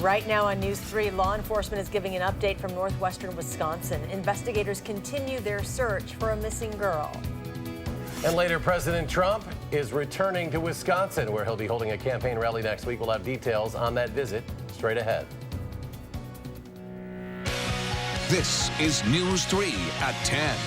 Right now on News 3, law enforcement is giving an update from northwestern Wisconsin. Investigators continue their search for a missing girl. And later, President Trump is returning to Wisconsin, where he'll be holding a campaign rally next week. We'll have details on that visit straight ahead. This is News 3 at 10.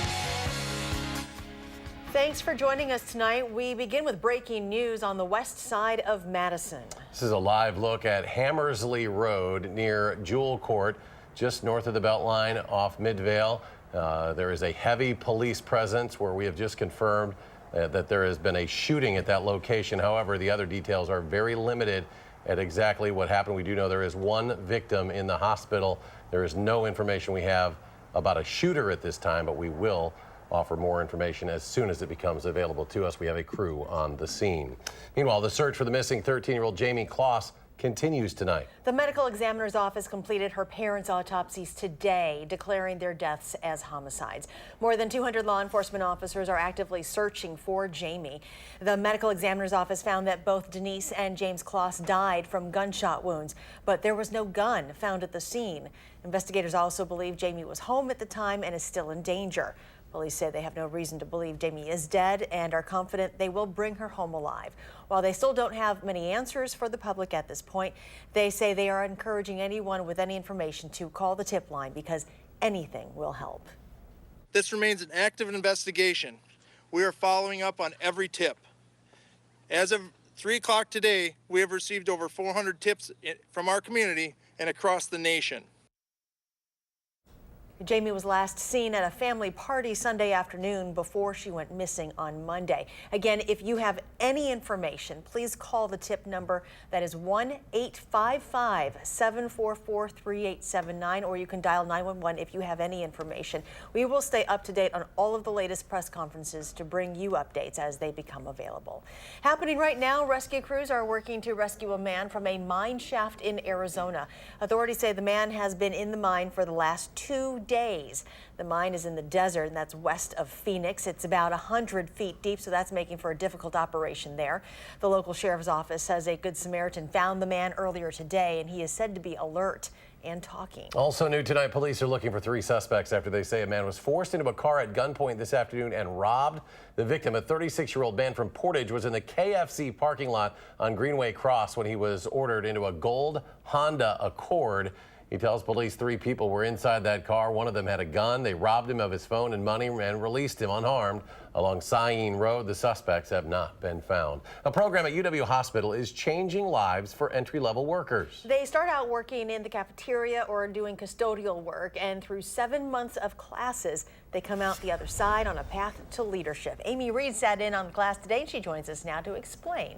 Thanks for joining us tonight. We begin with breaking news on the west side of Madison. This is a live look at Hammersley Road near Jewel Court, just north of the Beltline off Midvale. There is a heavy police presence where we have just confirmed that there has been a shooting at that location. However, the other details are very limited at exactly what happened. We do know there is one victim in the hospital. There is no information we have about a shooter at this time, but we will offer more information as soon as it becomes available to us. We have a crew on the scene. Meanwhile, the search for the missing 13-year-old Jamie Kloss continues tonight. The medical examiner's office completed her parents' autopsies today, declaring their deaths as homicides. More than 200 law enforcement officers are actively searching for Jamie. The medical examiner's office found that both Denise and James Kloss died from gunshot wounds, but there was no gun found at the scene. Investigators also believe Jamie was home at the time and is still in danger. Police say they have no reason to believe Jamie is dead and are confident they will bring her home alive. While they still don't have many answers for the public at this point, they say they are encouraging anyone with any information to call the tip line because anything will help. This remains an active investigation. We are following up on every tip. As of 3 o'clock today, we have received over 400 tips from our community and across the nation. Jamie was last seen at a family party Sunday afternoon before she went missing on Monday. Again, if you have any information, please call the tip number. That is 1-855-744-3879, or you can dial 911 if you have any information. We will stay up to date on all of the latest press conferences to bring you updates as they become available. Happening right now, rescue crews are working to rescue a man from a mine shaft in Arizona. Authorities say the man has been in the mine for the last 2 days. The mine is in the desert, and that's west of Phoenix. It's about 100 feet deep, so that's making for a difficult operation there. The local sheriff's office says a Good Samaritan found the man earlier today, and he is said to be alert and talking. Also new tonight, police are looking for 3 suspects after they say a man was forced into a car at gunpoint this afternoon and robbed. The victim, a 36-year-old man from Portage, was in the KFC parking lot on Greenway Cross when he was ordered into a gold Honda Accord. He tells police 3 people were inside that car. One of them had a gun. They robbed him of his phone and money and released him unharmed along Syene Road. The suspects have not been found. A program at UW Hospital is changing lives for entry-level workers. They start out working in the cafeteria or doing custodial work, and through 7 months of classes, they come out the other side on a path to leadership. Amy Reed sat in on the class today, and she joins us now to explain.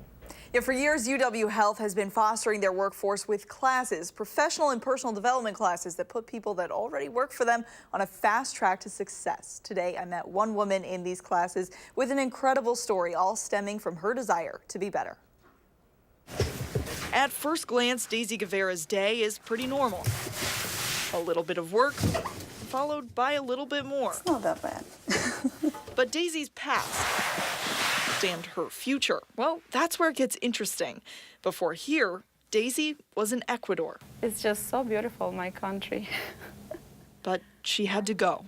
Yeah, for years, UW Health has been fostering their workforce with classes, professional and personal development classes that put people that already work for them on a fast track to success. Today, I met one woman in these classes with an incredible story, all stemming from her desire to be better. At first glance, Daisy Guevara's day is pretty normal. A little bit of work, followed by a little bit more. It's not that bad. But Daisy's past and her future, well, that's where it gets interesting. Before here, Daisy was in Ecuador. It's just so beautiful, my country. But she had to go.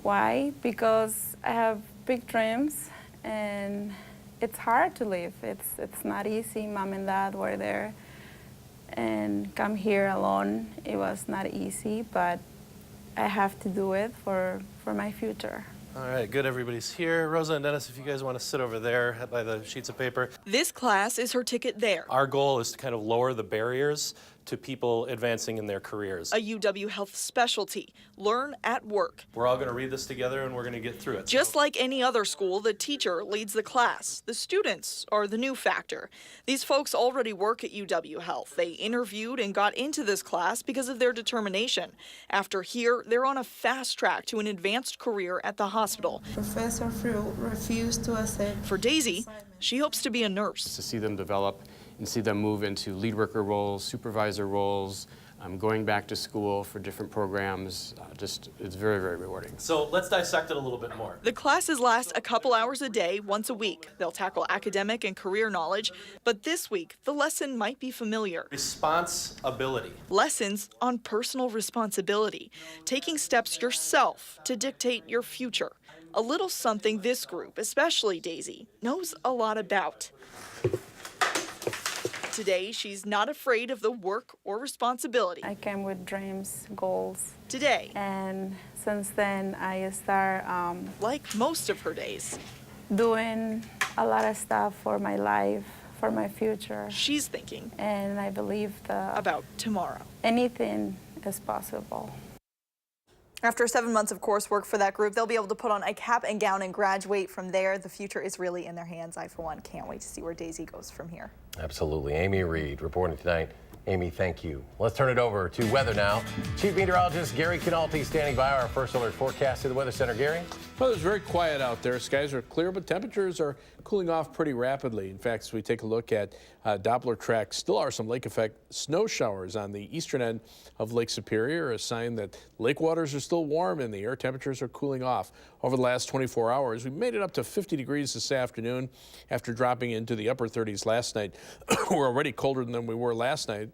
Why? Because I have big dreams and it's hard to live. It's not easy. Mom and dad were there and come here alone. It was not easy, but I have to do it for my future. All right, good, everybody's here. Rosa and Dennis, if you guys want to sit over there by the sheets of paper. This class is her ticket there. Our goal is to kind of lower the barriers to people advancing in their careers. A UW Health specialty, learn at work. We're all going to read this together and we're going to get through it. Just like any other school, the teacher leads the class. The students are the new factor. These folks already work at UW Health. They interviewed and got into this class because of their determination. After here, they're on a fast track to an advanced career at the hospital. Professor Frill refused to accept. For Daisy, she hopes to be a nurse. To see them develop and see them move into lead worker roles, supervisor roles, I'm going back to school for different programs. It's very, very rewarding. So let's dissect it a little bit more. The classes last a couple hours a day, once a week. They'll tackle academic and career knowledge, but this week, the lesson might be familiar. Responsibility. Lessons on personal responsibility, taking steps yourself to dictate your future. A little something this group, especially Daisy, knows a lot about. Today, she's not afraid of the work or responsibility. I came with dreams, goals. Today, And since then, I start like most of her days, doing a lot of stuff for my life, for my future. she's thinking And I believe about tomorrow. anything is possible. After 7 months of coursework for that group, they'll be able to put on a cap and gown and graduate from there. The future is really in their hands. I, for one, can't wait to see where Daisy goes from here. Absolutely. Amy Reed reporting tonight. Amy, thank you. Let's turn it over to weather now. Chief Meteorologist Gary Canalti standing by. Our first alert forecast to the Weather Center. Gary? Well, it's very quiet out there. Skies are clear, but temperatures are cooling off pretty rapidly. In fact, as we take a look at Doppler tracks, still are some lake effect snow showers on the eastern end of Lake Superior, a sign that lake waters are still warm and the air temperatures are cooling off. Over the last 24 hours, we made it up to 50 degrees this afternoon after dropping into the upper 30s last night. We're already colder than we were last night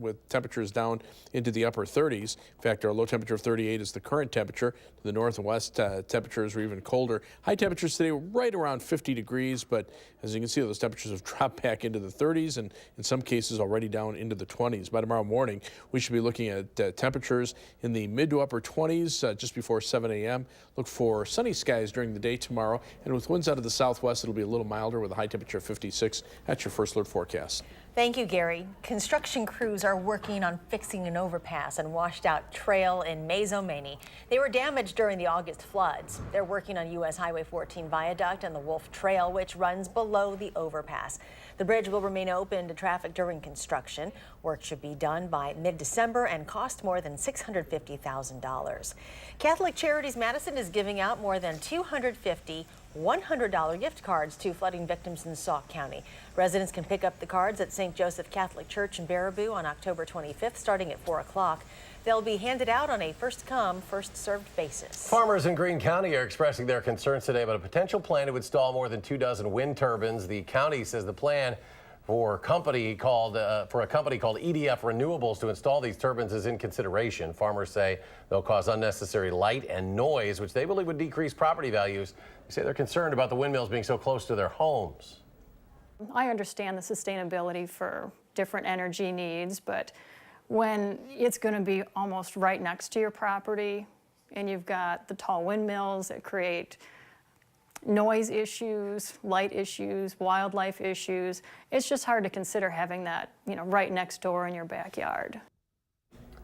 with temperatures down into the upper 30s. In fact, our low temperature of 38 is the current temperature. To the north and west, temperatures are even colder. High temperatures today were right around 50 degrees, but as you can see, those temperatures have dropped back into the 30s and in some cases already down into the 20s. By tomorrow morning, we should be looking at temperatures in the mid to upper 20s just before 7 a.m. Look for sunny skies during the day tomorrow, and with winds out of the southwest, it'll be a little milder with a high temperature of 56. That's your first alert forecast. Thank you, Gary. Construction crews are working on fixing an overpass and washed out trail in Maizomanie. They were damaged during the August floods. They're working on U.S. Highway 14 viaduct and the Wolf Trail, which runs below the overpass. The bridge will remain open to traffic during construction. Work should be done by mid-December and cost more than $650,000. Catholic Charities Madison is giving out more than 250 $100 gift cards to flooding victims in Sauk County. Residents can pick up the cards at St. Joseph Catholic Church in Baraboo on October 25th, starting at 4 o'clock. They'll be handed out on a first-come, first-served basis. Farmers in Greene County are expressing their concerns today about a potential plan to install more than 24 wind turbines. The county says the plan for a company called EDF Renewables to install these turbines is in consideration. Farmers say they'll cause unnecessary light and noise, which they believe would decrease property values. They say they're concerned about the windmills being so close to their homes. I understand the sustainability for different energy needs, but when it's going to be almost right next to your property and you've got the tall windmills that create noise issues, light issues, wildlife issues, it's just hard to consider having that, right next door in your backyard.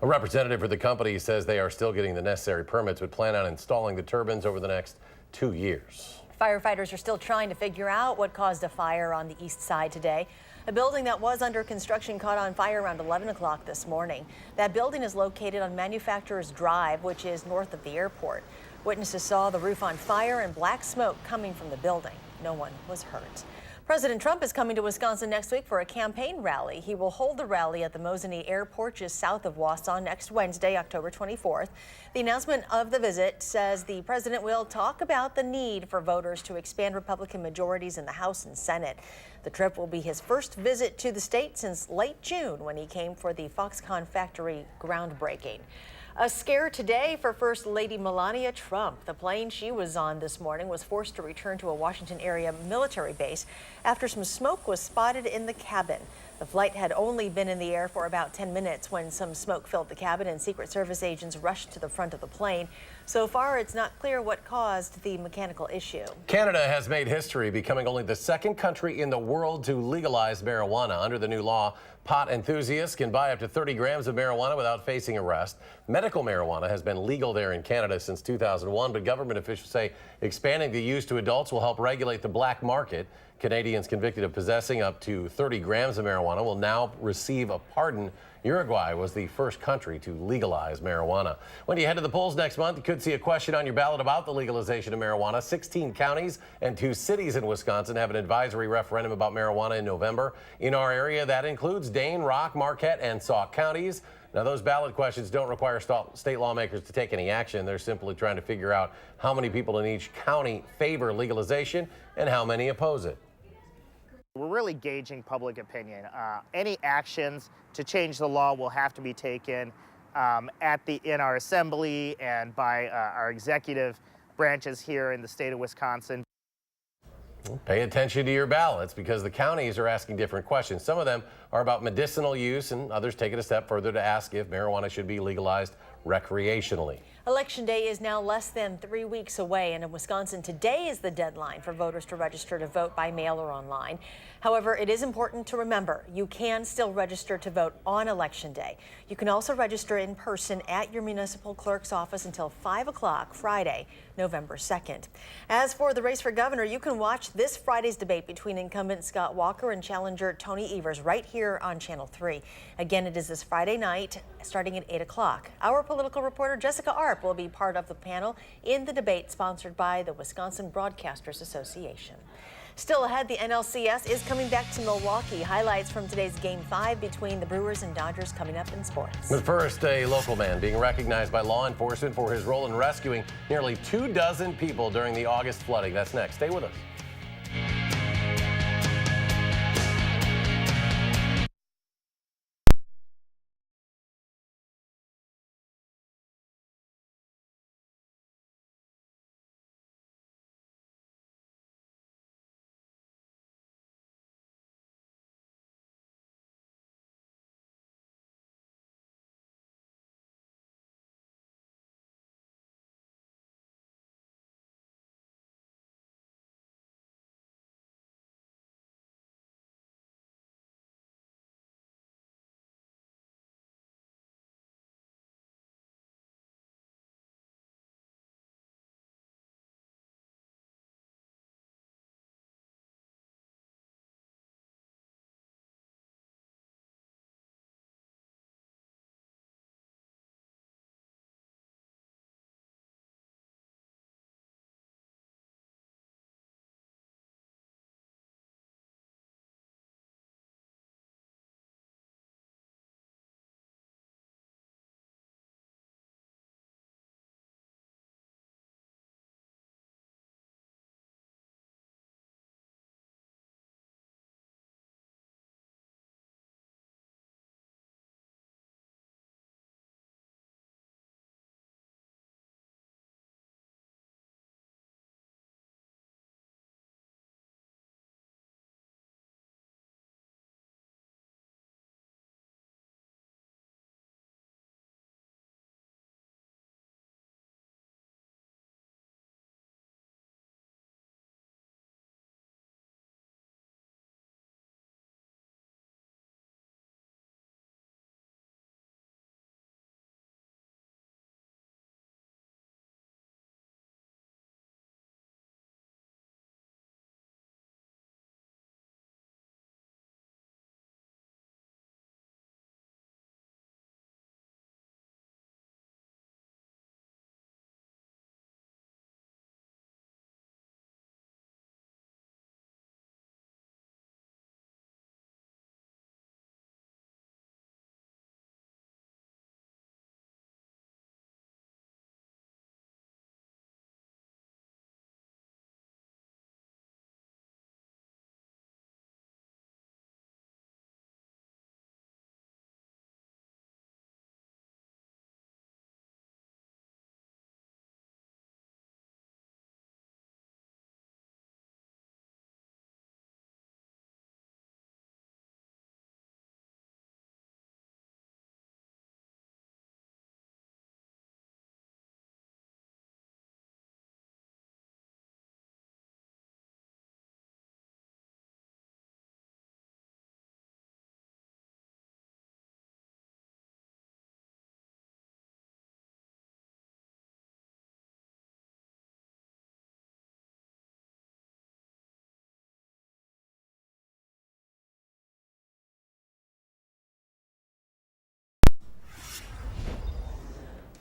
A representative for the company says they are still getting the necessary permits, but plan on installing the turbines over the next 2 years. Firefighters are still trying to figure out what caused a fire on the east side today. A building that was under construction caught on fire around 11 o'clock this morning. That building is located on Manufacturers Drive, which is north of the airport. Witnesses saw the roof on fire and black smoke coming from the building. No one was hurt. President Trump is coming to Wisconsin next week for a campaign rally. He will hold the rally at the Mosinee Airport just south of Wausau next Wednesday, October 24th. The announcement of the visit says the president will talk about the need for voters to expand Republican majorities in the House and Senate. The trip will be his first visit to the state since late June when he came for the Foxconn factory groundbreaking. A scare today for First Lady Melania Trump. The plane she was on this morning was forced to return to a Washington area military base after some smoke was spotted in the cabin. The flight had only been in the air for about 10 minutes when some smoke filled the cabin and Secret Service agents rushed to the front of the plane. So far, it's not clear what caused the mechanical issue. Canada has made history, becoming only the second country in the world to legalize marijuana. Under the new law, pot enthusiasts can buy up to 30 grams of marijuana without facing arrest. Medical marijuana has been legal there in Canada since 2001, but government officials say expanding the use to adults will help regulate the black market. Canadians convicted of possessing up to 30 grams of marijuana will now receive a pardon Uruguay was the first country to legalize marijuana. When you head to the polls next month, you could see a question on your ballot about the legalization of marijuana. 16 counties and 2 cities in Wisconsin have an advisory referendum about marijuana in November. In our area, that includes Dane, Rock, Marquette, and Sauk counties. Now, those ballot questions don't require state lawmakers to take any action. They're simply trying to figure out how many people in each county favor legalization and how many oppose it. We're really gauging public opinion. Any actions to change the law will have to be taken in our assembly and by our executive branches here in the state of Wisconsin. Pay attention to your ballots because the counties are asking different questions. Some of them are about medicinal use and others take it a step further to ask if marijuana should be legalized recreationally. Election Day is now less than 3 weeks away, and in Wisconsin, today is the deadline for voters to register to vote by mail or online. However, it is important to remember you can still register to vote on Election Day. You can also register in person at your municipal clerk's office until 5 o'clock Friday, November 2nd. As for the race for governor, you can watch this Friday's debate between incumbent Scott Walker and challenger Tony Evers right here on Channel 3. Again, it is this Friday night starting at 8 o'clock. Our political reporter Jessica Arp will be part of the panel in the debate sponsored by the Wisconsin Broadcasters Association. Still ahead, the NLCS is coming back to Milwaukee. Highlights from today's Game 5 between the Brewers and Dodgers coming up in sports. But first, a local man being recognized by law enforcement for his role in rescuing nearly 24 people during the August flooding. That's next. Stay with us.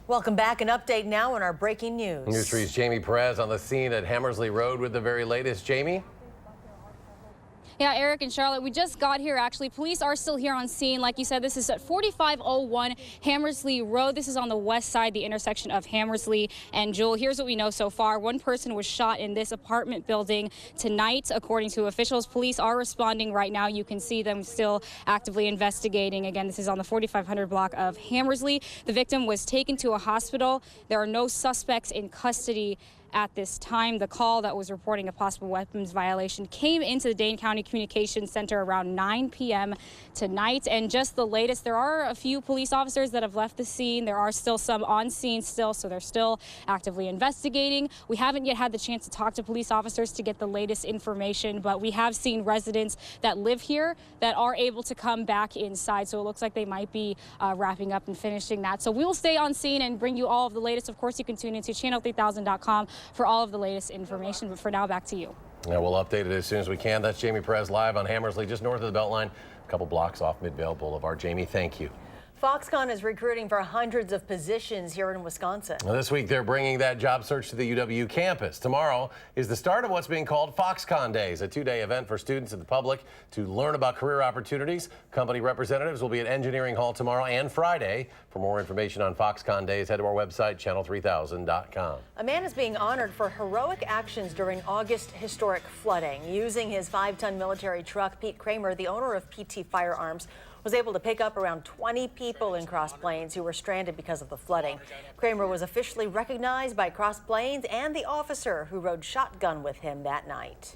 Welcome back. An update now on our breaking news. News 3's Jamie Perez on the scene at Hammersley Road with the very latest. Jamie? Yeah, Eric and Charlotte, we just got here. Actually, police are still here on scene. Like you said, this is at 4501 Hammersley Road. This is on the west side, the intersection of Hammersley and Jewel. Here's what we know so far. One person was shot in this apartment building tonight, according to officials. Police are responding right now. You can see them still actively investigating. Again, this is on the 4500 block of Hammersley. The victim was taken to a hospital. There are no suspects in custody at this time. The call that was reporting a possible weapons violation came into the Dane County Communications Center around 9 p.m. tonight. And just the latest, there are a few police officers that have left the scene. There are still some on scene still, so they're still actively investigating. We haven't yet had the chance to talk to police officers to get the latest information, but we have seen residents that live here that are able to come back inside. So it looks like they might be wrapping up and finishing that. So we will stay on scene and bring you all of the latest. Of course, you can tune into channel3000.com for all of the latest information. But for now, back to you. Yeah, we'll update it as soon as we can. That's Jamie Perez live on Hammersley, just north of the Beltline, a couple blocks off Midvale Boulevard. Jamie, thank you. Foxconn is recruiting for hundreds of positions here in Wisconsin. Well, this week, they're bringing that job search to the UW campus. Tomorrow is the start of what's being called Foxconn Days, a two-day event for students and the public to learn about career opportunities. Company representatives will be at Engineering Hall tomorrow and Friday. For more information on Foxconn Days, head to our website, channel3000.com. A man is being honored for heroic actions during August historic flooding. Using his 5-ton military truck, Pete Kramer, the owner of PT Firearms, was able to pick up around 20 people in Cross Plains who were stranded because of the flooding. Kramer was officially recognized by Cross Plains and the officer who rode shotgun with him that night.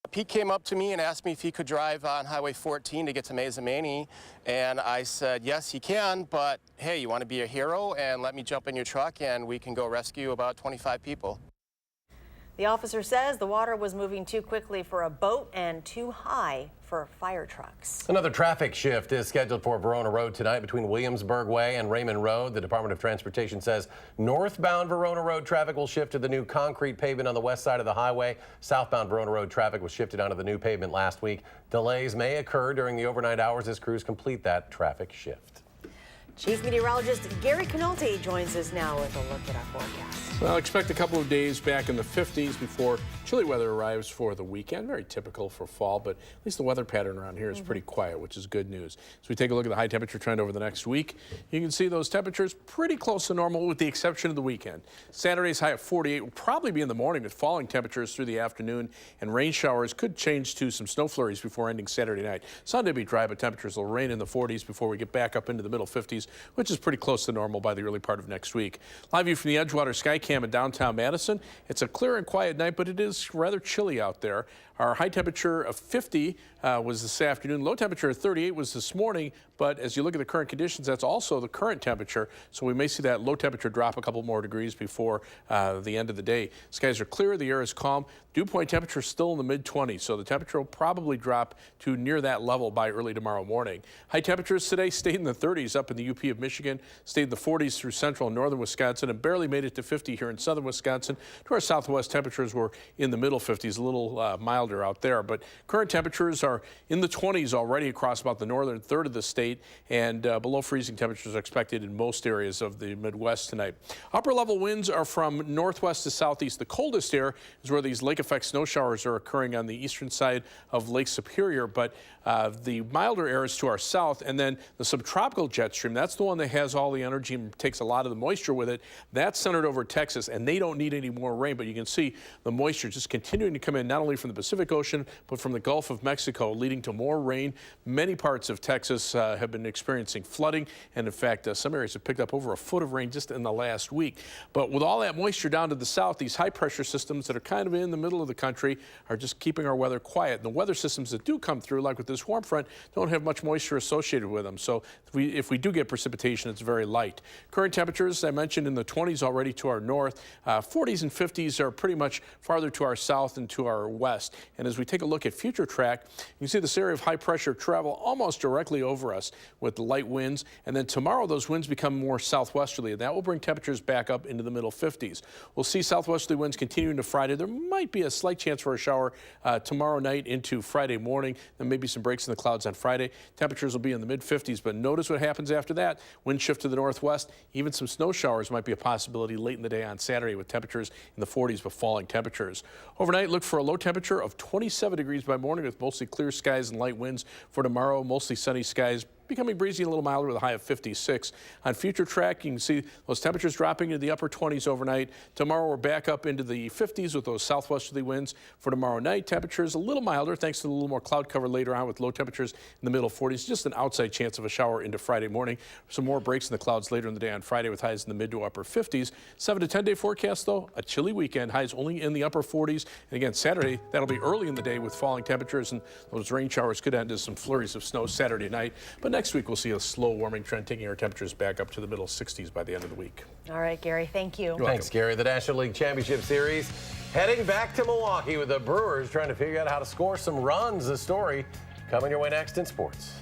Pete came up to me and asked me if he could drive on Highway 14 to get to Mazamani, and I said, yes, he can, but hey, you want to be a hero and let me jump in your truck and we can go rescue about 25 people. The officer says the water was moving too quickly for a boat and too high for fire trucks. Another traffic shift is scheduled for Verona Road tonight between Williamsburg Way and Raymond Road. The Department of Transportation says northbound Verona Road traffic will shift to the new concrete pavement on the west side of the highway. Southbound Verona Road traffic was shifted onto the new pavement last week. Delays may occur during the overnight hours as crews complete that traffic shift. Chief Meteorologist Gary Canalti joins us now with a look at our forecast. Well, expect a couple of days back in the 50s before chilly weather arrives for the weekend. Very typical for fall, but at least the weather pattern around here is pretty quiet, which is good news. As we take a look at the high temperature trend over the next week, you can see those temperatures pretty close to normal with the exception of the weekend. Saturday's high at 48 will probably be in the morning with falling temperatures through the afternoon, and rain showers could change to some snow flurries before ending Saturday night. Sunday will be dry, but temperatures will rain in the 40s before we get back up into the middle 50s, which is pretty close to normal by the early part of next week. Live view from the Edgewater Skycam in downtown Madison. It's a clear and quiet night, but it is rather chilly out there. Our high temperature of 50 was this afternoon. Low temperature of 38 was this morning, but as you look at the current conditions, that's also the current temperature. So we may see that low temperature drop a couple more degrees before the end of the day. Skies are clear, the air is calm. Dew point temperature is still in the mid-20s, so the temperature will probably drop to near that level by early tomorrow morning. High temperatures today stayed in the 30s up in the UP of Michigan, stayed in the 40s through central and northern Wisconsin, and barely made it to 50 here in southern Wisconsin. To our southwest, temperatures were in the middle 50s, a little milder out there. But current temperatures are in the 20s already across about the northern third of the state, and below freezing temperatures are expected in most areas of the Midwest tonight. Upper level winds are from northwest to southeast. The coldest air is where these lake effect snow showers are occurring on the eastern side of Lake Superior, but the milder air is to our south, and then the subtropical jet stream, that's the one that has all the energy and takes a lot of the moisture with it. That's centered over Texas, and they don't need any more rain, but you can see the moisture just continuing to come in, not only from the Pacific Ocean, but from the Gulf of Mexico, leading to more rain. Many parts of Texas have been experiencing flooding, and in fact, some areas have picked up over a foot of rain just in the last week. But with all that moisture down to the south, these high pressure systems that are kind of in the middle of the country are just keeping our weather quiet. And the weather systems that do come through, like with this warm front, don't have much moisture associated with them. So if we do get precipitation, it's very light. Current temperatures, I mentioned, in the 20s already to our north. 40s and 50s are pretty much farther to our south and to our west. And as we take a look at future track, you can see this area of high pressure travel almost directly over us with the light winds. And then tomorrow, those winds become more southwesterly, and that will bring temperatures back up into the middle 50s. We'll see southwesterly winds continuing to Friday. There might be a slight chance for a shower tomorrow night into Friday morning. Then maybe some breaks in the clouds on Friday. Temperatures will be in the mid 50s, but notice what happens after that. Wind shift to the northwest. Even some snow showers might be a possibility late in the day on Saturday with temperatures in the 40s but falling temperatures. Overnight, look for a low temperature of 27 degrees by morning with mostly clear skies and light winds. For tomorrow, mostly sunny skies, becoming breezy and a little milder with a high of 56. On future track, you can see those temperatures dropping into the upper 20s overnight. Tomorrow, we're back up into the 50s with those southwesterly winds. For tomorrow night, temperatures a little milder thanks to a little more cloud cover later on with low temperatures in the middle 40s. Just an outside chance of a shower into Friday morning. Some more breaks in the clouds later in the day on Friday with highs in the mid to upper 50s. 7 to 10 day forecast, though, a chilly weekend. Highs only in the upper 40s. And again, Saturday, that'll be early in the day with falling temperatures, and those rain showers could end as some flurries of snow Saturday night. But next week, we'll see a slow warming trend, taking our temperatures back up to the middle 60s by the end of the week. All right, Gary, thank you. Thanks, Gary. The National League Championship Series heading back to Milwaukee with the Brewers trying to figure out how to score some runs. The story coming your way next in sports.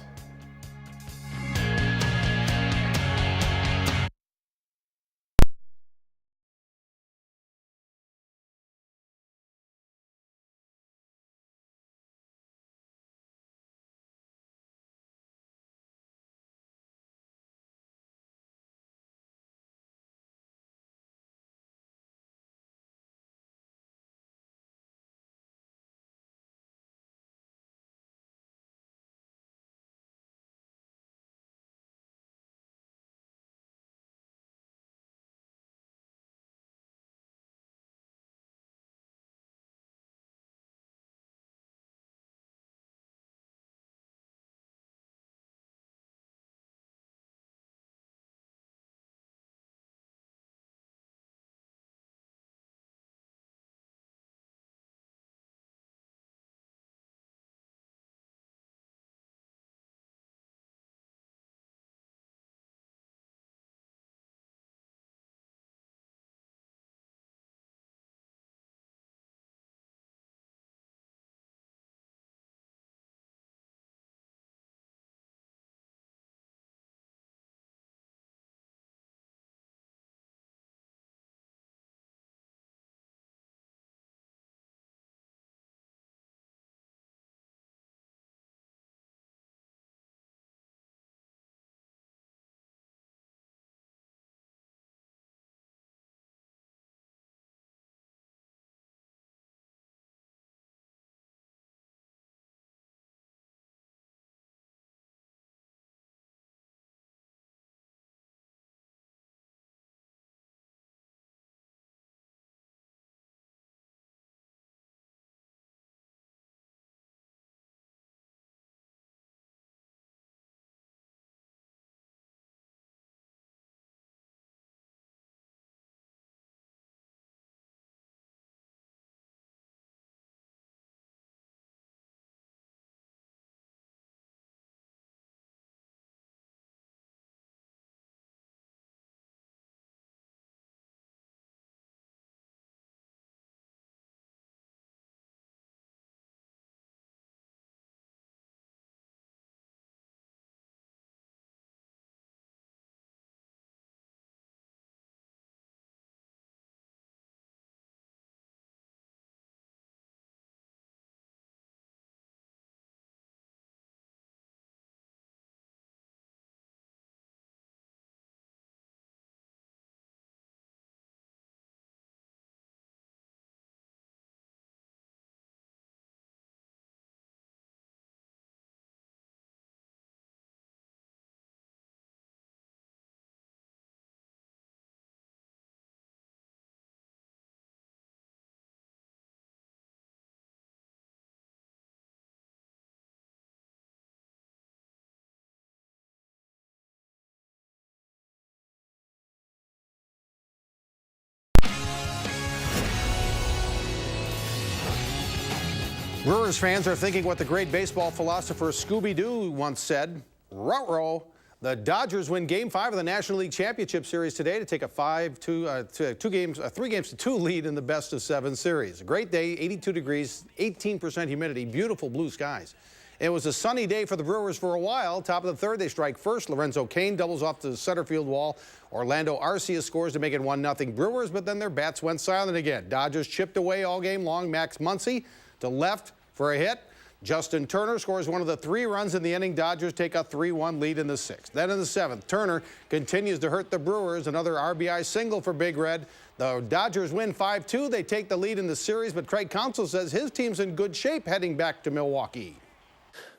Brewers fans are thinking what the great baseball philosopher Scooby-Doo once said, ruh-roh, The Dodgers win Game 5 of the National League Championship Series today to take a 3-games-2 lead in the best-of-7 series. A great day, 82 degrees, 18% humidity, beautiful blue skies. It was a sunny day for the Brewers for a while. Top of the third, they strike first. Lorenzo Cain doubles off the center field wall. Orlando Arcia scores to make it 1-0 Brewers, but then their bats went silent again. Dodgers chipped away all game long. Max Muncy to left for a hit. Justin Turner scores one of the 3 runs in the inning. Dodgers take a 3-1 lead in the 6th. Then in the 7th, Turner continues to hurt the Brewers. Another RBI single for Big Red. The Dodgers win 5-2. They take the lead in the series, but Craig Counsell says his team's in good shape heading back to Milwaukee.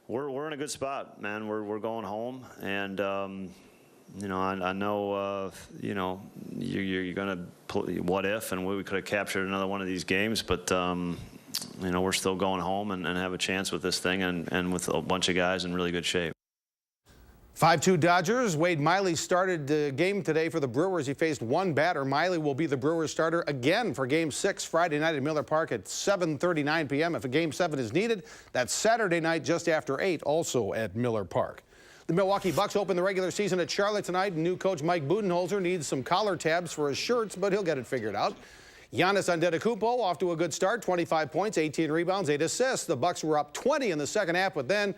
We're in a good spot, man. We're going home, and you know, I know you know, you're going to what if, and we could have captured another one of these games, but you know, we're still going home and have a chance with this thing, and with a bunch of guys in really good shape. 5-2 Dodgers. Wade Miley started the game today for the Brewers. He faced one batter. Miley will be the Brewers starter again for Game 6 Friday night at Miller Park at 7:39 p.m. If a Game 7 is needed, that's Saturday night just after 8, also at Miller Park. The Milwaukee Bucks open the regular season at Charlotte tonight. New coach Mike Budenholzer needs some collar tabs for his shirts, but he'll get it figured out. Giannis Antetokounmpo off to a good start, 25 points, 18 rebounds, 8 assists. The Bucks were up 20 in the second half, but then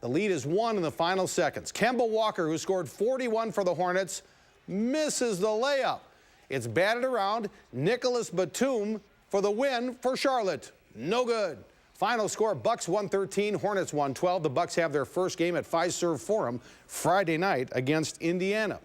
the lead is 1 in the final seconds. Kemba Walker, who scored 41 for the Hornets, misses the layup. It's batted around. Nicholas Batum for the win for Charlotte. No good. Final score, Bucks 113, Hornets 112. The Bucks have their first game at Fiserv Forum Friday night against Indiana.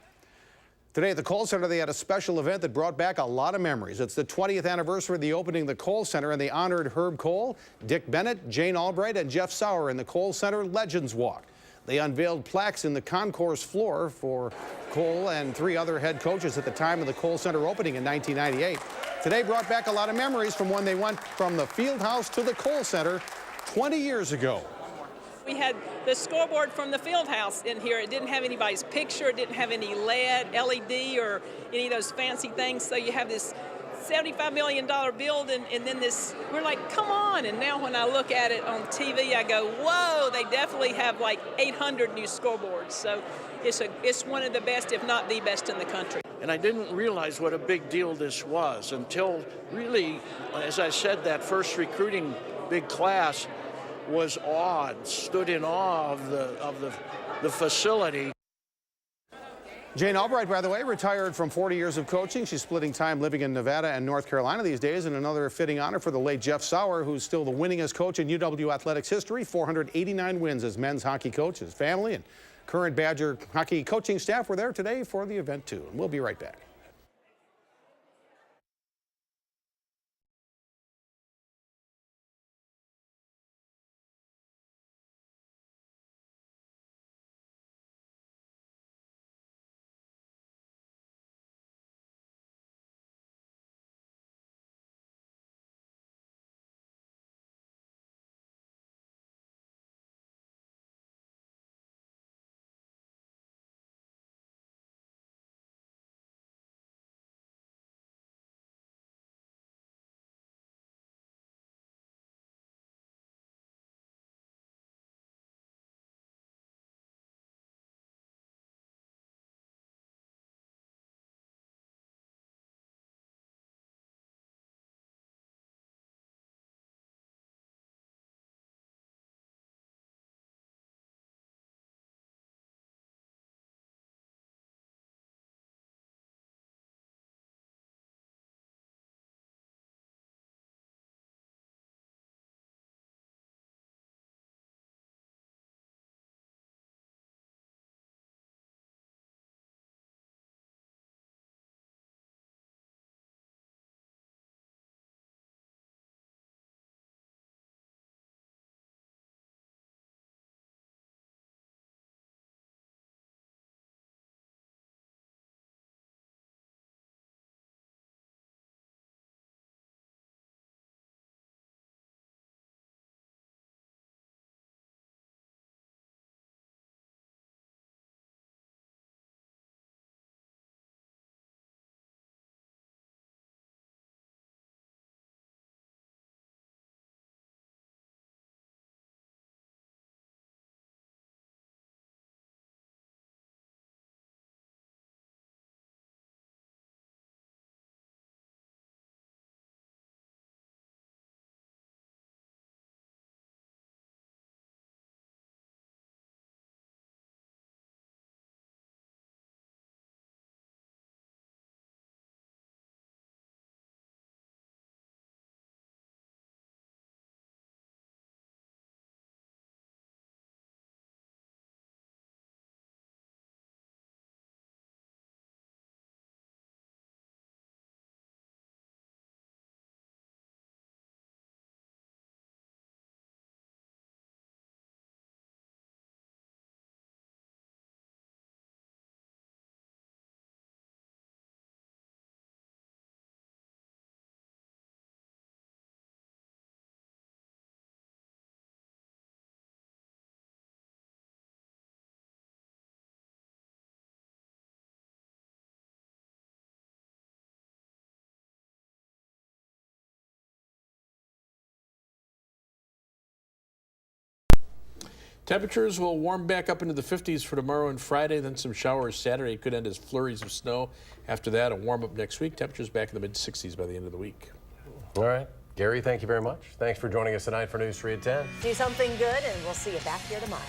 Today at the Kohl Center, they had a special event that brought back a lot of memories. It's the 20th anniversary of the opening of the Kohl Center, and they honored Herb Kohl, Dick Bennett, Jane Albright, and Jeff Sauer in the Kohl Center Legends Walk. They unveiled plaques in the concourse floor for Kohl and 3 other head coaches at the time of the Kohl Center opening in 1998. Today brought back a lot of memories from when they went from the field house to the Kohl Center 20 years ago. We had the scoreboard from the field house in here. It didn't have anybody's picture. It didn't have any LED or any of those fancy things. So you have this $75 million building, and then this, we're like, come on. And now when I look at it on TV, I go, whoa, they definitely have like 800 new scoreboards. So it's one of the best, if not the best in the country. And I didn't realize what a big deal this was until really, as I said, that first recruiting big class was awed, stood in awe of the facility. Jane Albright, by the way, retired from 40 years of coaching. She's splitting time living in Nevada and North Carolina these days, and another fitting honor for the late Jeff Sauer, who's still the winningest coach in UW athletics history, 489 wins as men's hockey coach. His family and current Badger hockey coaching staff were there today for the event, too. And we'll be right back. Temperatures will warm back up into the 50s for tomorrow and Friday, then some showers Saturday. Could end as flurries of snow. After that, a warm up next week. Temperatures back in the mid-60s by the end of the week. All right. Gary, thank you very much. Thanks for joining us tonight for News 3 at 10. Do something good, and we'll see you back here tomorrow.